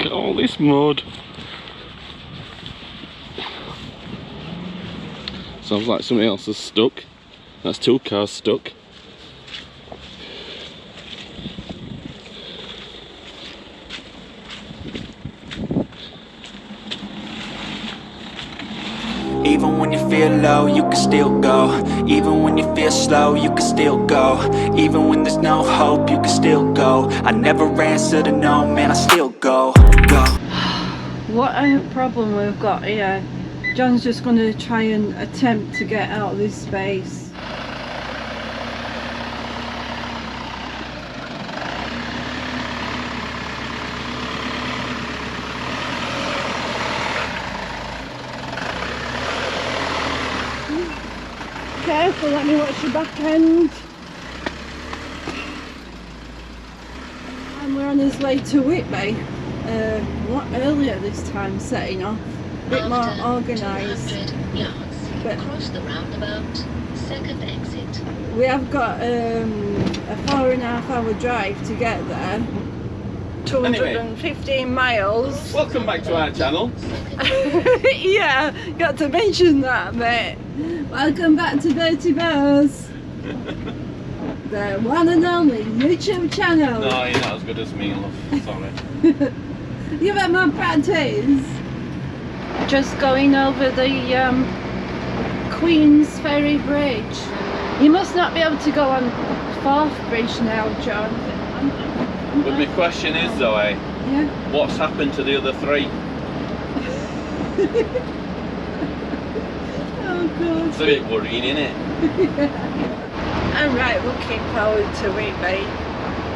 Look at all this mud. Sounds like something else is stuck. That's 2 cars stuck. Even when you feel low, you can still go. Even when you feel slow, you can still go. Even when there's no hope, you can still go. I never answer to no, man, I still go. What a problem we've got here. John's just going to try and attempt to get out of this space. Careful, let me watch your back end. And we're on his way to Whitby. A lot earlier this time, setting off. A bit more organised. But across the roundabout, second exit. we have got a 4.5 hour drive to get there. 215 miles. Welcome back to our channel. Yeah, got to mention that, mate. Welcome back to Bertie Bears. The one and only YouTube channel. No, you're not as good as me, love. Sorry. You've had my practice. Just going over the Queen's Ferry Bridge. You must not be able to go on Forth Bridge now, John. But my question is, Zoe, yeah? what's happened to the other 3? Oh God. It's a bit worrying, isn't it? I'm right looking forward to Whitby.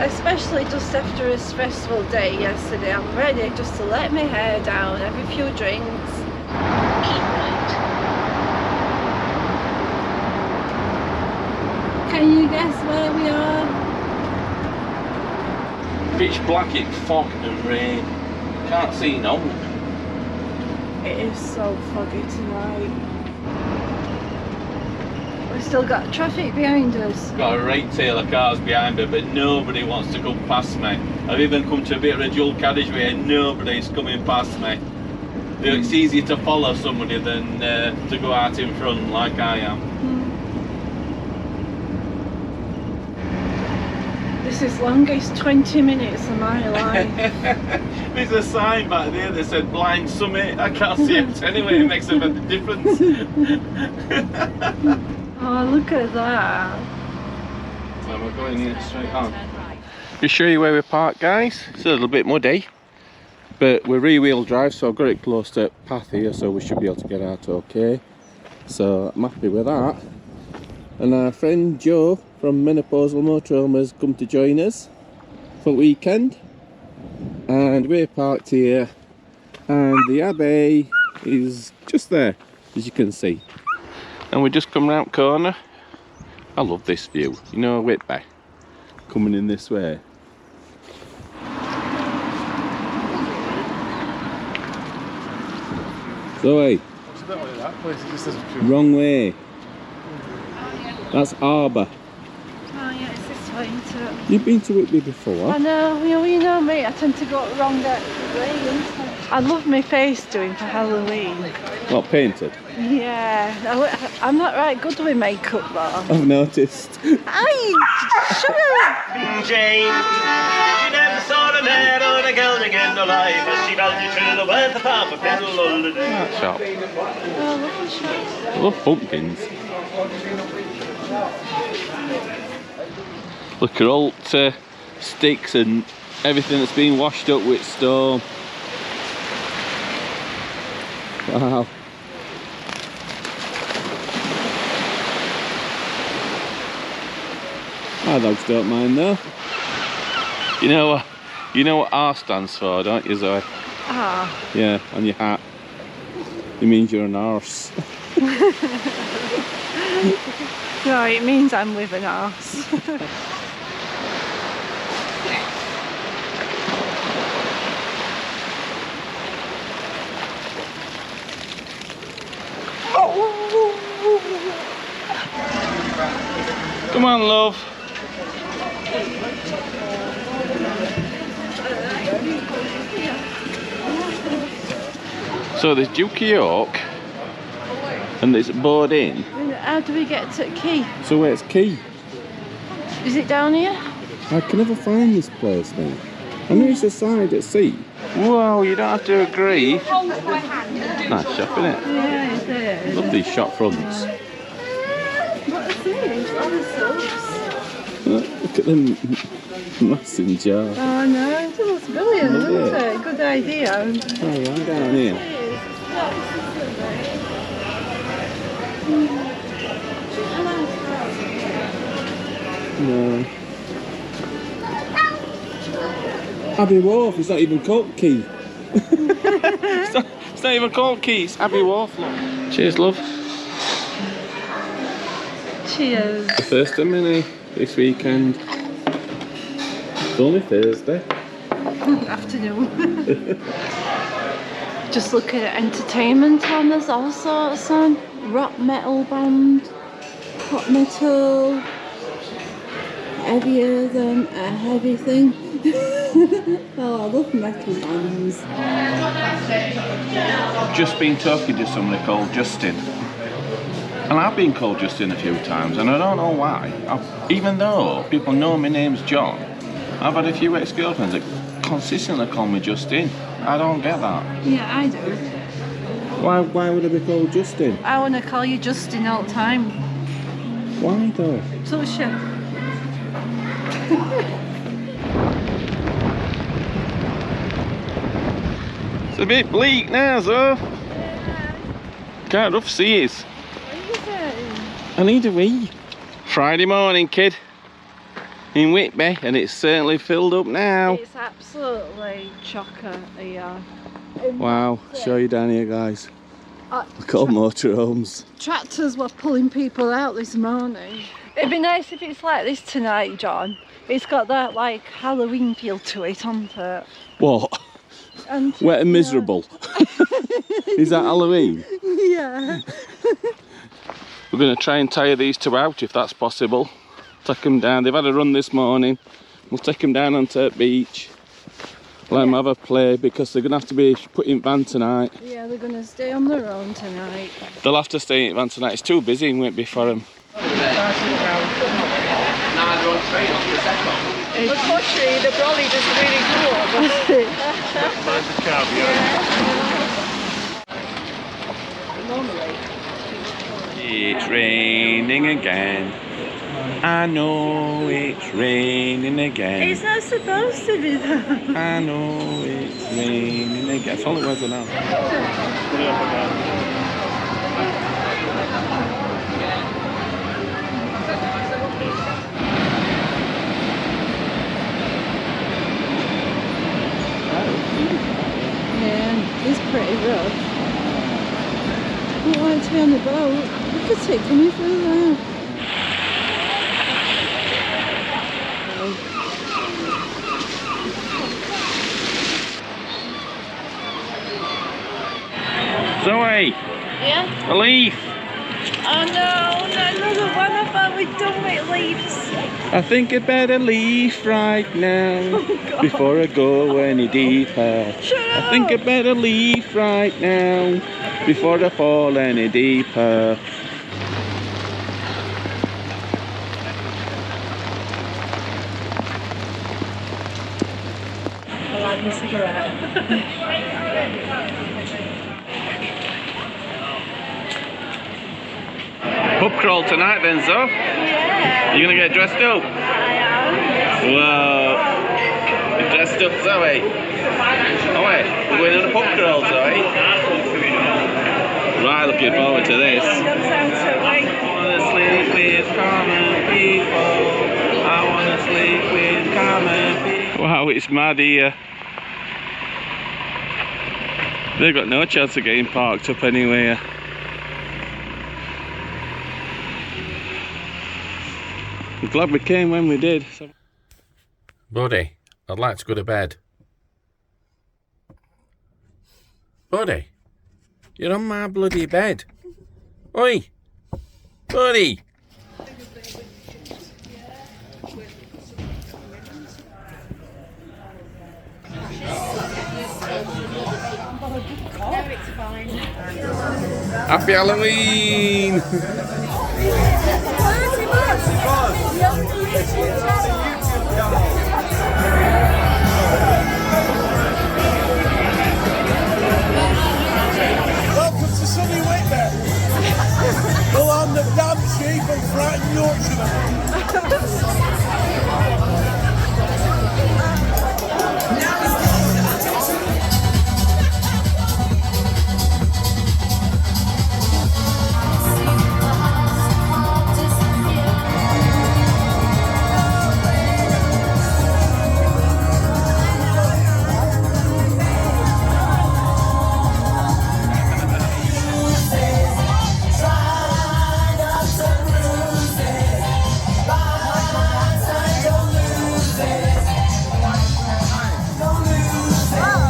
Especially just after a stressful day yesterday. I'm ready just to let my hair down, have a few drinks. Keep right. Can you guess where we are? Pitch black in fog and rain. Can't see no. It is so foggy tonight. We've still got traffic behind us. Got a right tail of cars behind me, but nobody wants to come past me. I've even come to a bit of a dual carriageway and nobody's coming past me. It's easier to follow somebody than to go out in front like I am. This is longest 20 minutes of my life. There's a sign back there that said blind summit. I can't see it anyway, it makes a bit of difference. Oh, look at that. So we're going in straight on. Just show you where we parked, guys. It's a little bit muddy, but we're rear-wheel drive, so I've got it close to path here, so we should be able to get out okay. So I'm happy with that. And our friend Joe from Menopausal Motorhome has come to join us for the weekend. And we're parked here, and the Abbey is just there, as you can see. And we just come round corner. I love this view. You know Whitby coming in this way. Zoe, wrong way. That's Harbour. Oh yeah, it's this way, isn't it? You've been to Whitby before? I know, you know me, I tend to go wrong way. I love my face doing for Halloween. Not painted? Yeah, I'm not right good with makeup though. I've noticed. Aye, shut up! Jane, she never saw a man or a girl again in her life, as she felt you through the world of half a fiddle all the day. That shop. Oh, lovely shop. I love pumpkins. Look at all the sticks and everything that's been washed up with stone. Wow. Our dogs don't mind though. You know what R stands for, don't you, Zoe? Ah. Yeah, on your hat. It means you're an arse. No, it means I'm with an arse. Come on, love. So there's Duke of York and there's Bodin. How do we get to Key? So where's Key? Is it down here? I can never find this place now. I know it's a side at sea. Whoa, you don't have to agree. Nice shop, isn't it? Yeah, it is. Love these shop fronts. What are these? Other soaps? Look at them massive jar. Oh no, it looks brilliant, Love doesn't it. it? Good idea. Oh, right down here. No. Abbey Wharf, it's not even called Key. it's not even called Key, it's Abbey Wharf, look. Cheers, love. Cheers. The first of many this weekend. It's only Thursday. Afternoon. Just looking at entertainment on, there's all sorts on. Rock metal band, pop metal, heavier than a heavy thing. Oh, I love metal bands. Just been talking to somebody called Justin. And I've been called Justin a few times, and I don't know why. Even though people know my name's John, I've had a few ex-girlfriends that consistently call me Justin. I don't get that. Yeah, I do. Why would I be called Justin? I want to call you Justin all the time. Why though? So shit. It's a bit bleak now, so. Can't rough seas. I need a wee. Friday morning, kid. In Whitby, and it's certainly filled up now. It's absolutely chocker here. Wow, show you down here, guys. Look at all motorhomes. Tractors were pulling people out this morning. It'd be nice if it's like this tonight, John. It's got that like Halloween feel to it, hasn't it? What? And, Wet and miserable. Is that Halloween? Yeah. We're going to try and tire these two out if that's possible. Take them down. They've had a run this morning. We'll take them down onto the beach. Let them have a play because they're going to have to be put in van tonight. Yeah, they're going to stay on their own tonight. They'll have to stay in van tonight. It's too busy in Whitby for them. The country, the brolly is really cool. It's raining again. I know it's raining again. It's not supposed to be though. I know it's raining again. That's all it was now. Yeah, it's pretty rough. I don't want to be on the boat. Look at it coming through there. Zoe, Yeah? a leaf. Oh no, not another one. I thought we'd done with leaves. I think I better leave right now before I go any deeper. Shut up! I think I better leave right now before I fall any deeper. I like my cigarette. Pub crawl tonight then, Zo? Yeah. You gonna get dressed up? I am. Whoa. You dressed up, Zoe? Oh wait, we're going on a pub crawl, Zoe? Right, looking forward to this. Comes out to I wanna sleep with common people. I wanna sleep with common people. Wow, it's mad here. They've got no chance of getting parked up anywhere. I'm glad we came when we did. Buddy, I'd like to go to bed. Buddy, you're on my bloody bed. Oi! Buddy! Happy Halloween! Welcome to sunny Whitby. The land of damn sheep and frightened Yorkshiremen.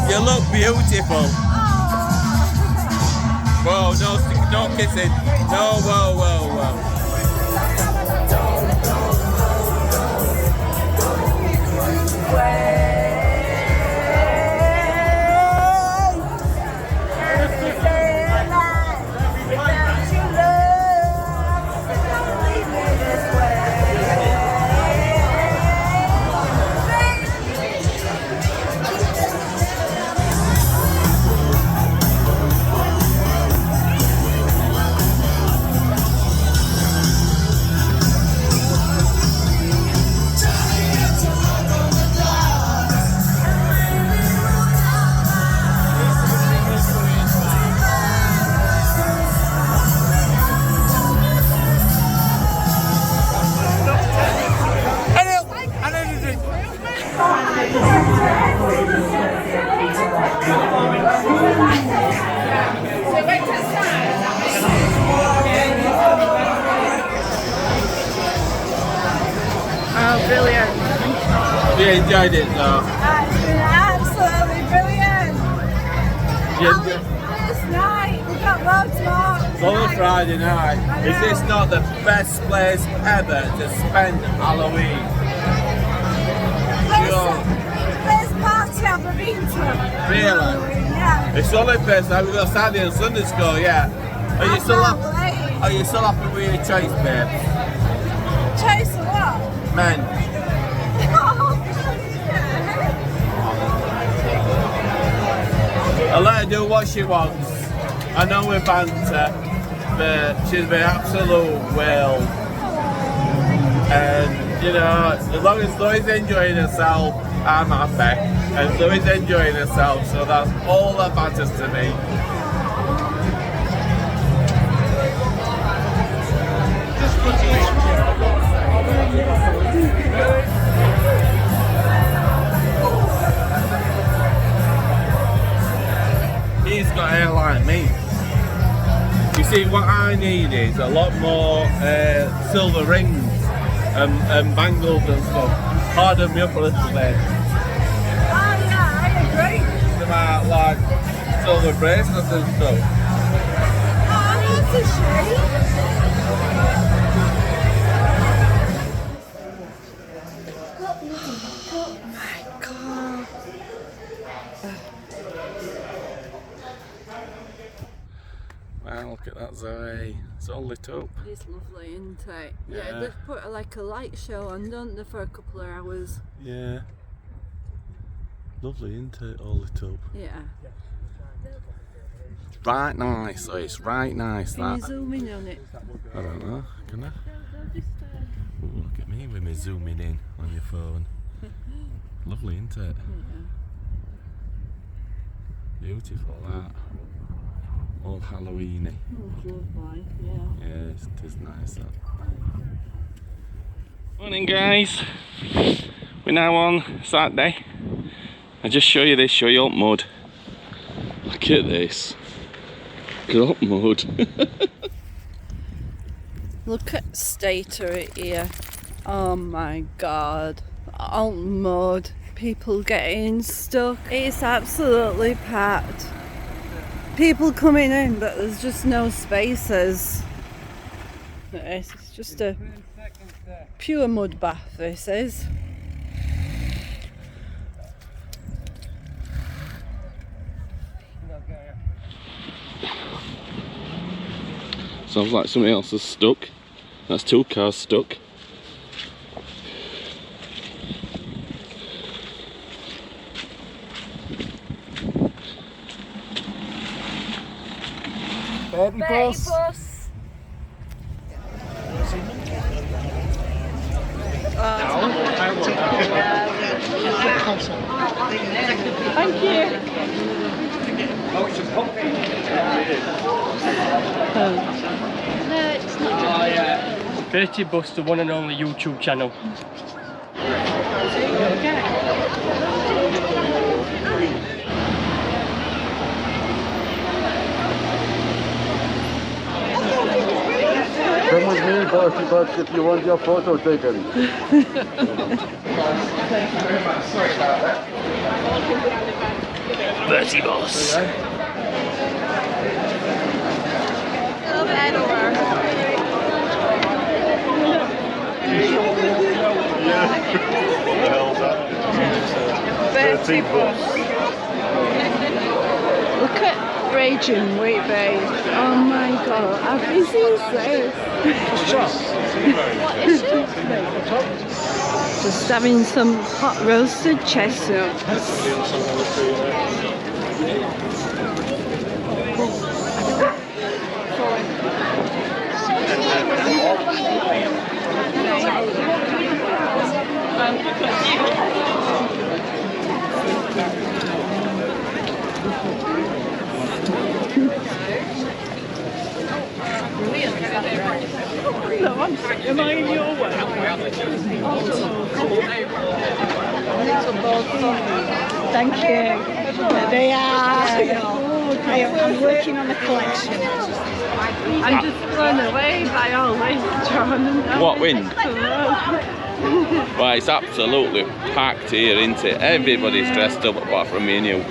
You look beautiful. Whoa, no kissing. No, whoa, whoa, whoa. Oh, brilliant. You enjoyed it though. That's been absolutely brilliant. Yeah. This night, we've got loads more. It's only Friday night. Is this not the best place ever to spend Halloween? Best party I've ever been to. Really? Yeah. It's the only place that we've got Saturday and Sunday school, yeah. Are you still happy with your choice, babe? Choice of what? Men. I let her do what she wants. I know we're banter, but she's been absolute well. And you know, as long as Zoe's enjoying herself, I'm happy. And Zoe's enjoying herself, so that's all that matters to me. He's got hair like me. You see, what I need is a lot more silver rings and bangles and stuff. Harden me up a little bit. Oh yeah, I agree. Some like silver bracelets and stuff. Oh, that's a shame. Oh my god. Wow, look at that, Zoe. It's all lit up. It's lovely, isn't it? Yeah. Yeah, they've put like a light show on, don't they, for a couple of hours? Yeah. Lovely, isn't it? All lit up. Yeah. Right nice, so it's right nice Can that. you zoom in on it? I don't know, can I? Ooh, look at me with me zooming in on your phone. Lovely, isn't it? Beautiful that. All Halloweeny. Oh, lovely, yeah. Yeah, it is nice that. Morning guys. We're now on Saturday. I'll just show you this, show you up mud. Look at this. Look at mud. Look at state of it here. Oh my god. All mud. People getting stuck. It's absolutely packed. People coming in, but there's just no spaces. It's just a pure mud bath, this is. Sounds like somebody else is stuck. That's 2 cars stuck. Betty bus. Thank you. No, it's not. Betty Bus, the one and only YouTube channel. Come with me, Bertie Bus, if you want your photo taken. Bertie Bus. Bertie Bus. Look at Raging Whitby. Oh my god, I've been seeing this. Just having some hot roasted chestnuts. Am I in your way? Thank you. They are. I'm working on a collection. I'm just blown away by all this, John. What wind? Well, it's absolutely packed here, isn't it? Everybody's dressed up apart from me and you.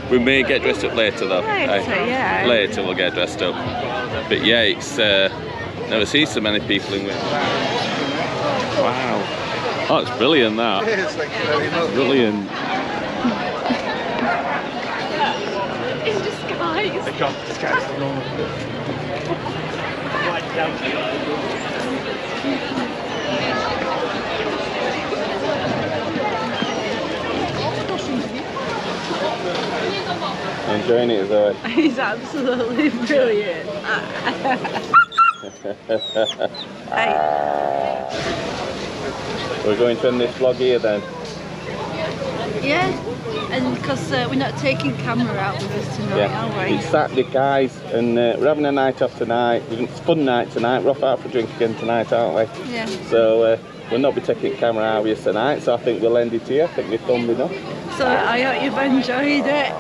We may get dressed up later though. Later, yeah. Later we'll get dressed up. But yeah, it's never seen so many people in Whitby. Wow. Oh, it's brilliant that. Brilliant. In disguise. Enjoying it, Zoe? He's absolutely brilliant. We're going to end this vlog here then. Yeah, and because we're not taking camera out with us tonight, are we? It's Saturday, guys, and we're having a night off tonight. It's a fun night tonight. We're off out for a drink again tonight, aren't we? Yeah. So we'll not be taking camera out with us tonight, so I think we'll end it here. I think we've filmed enough. So I hope you've enjoyed it.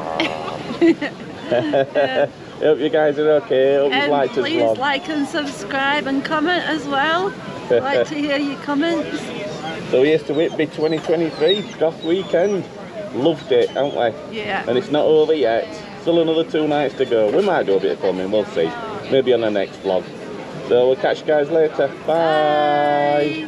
Hope you guys are okay. Hope you liked this please vlog. like and subscribe and comment as well. I'd like to hear your comments. So here's to Whitby 2023 Goth weekend. Loved it, haven't we? Yeah. And it's not over yet. Still another 2 nights to go. We might do a bit of filming, we'll see. Maybe on the next vlog. So we'll catch you guys later. Bye.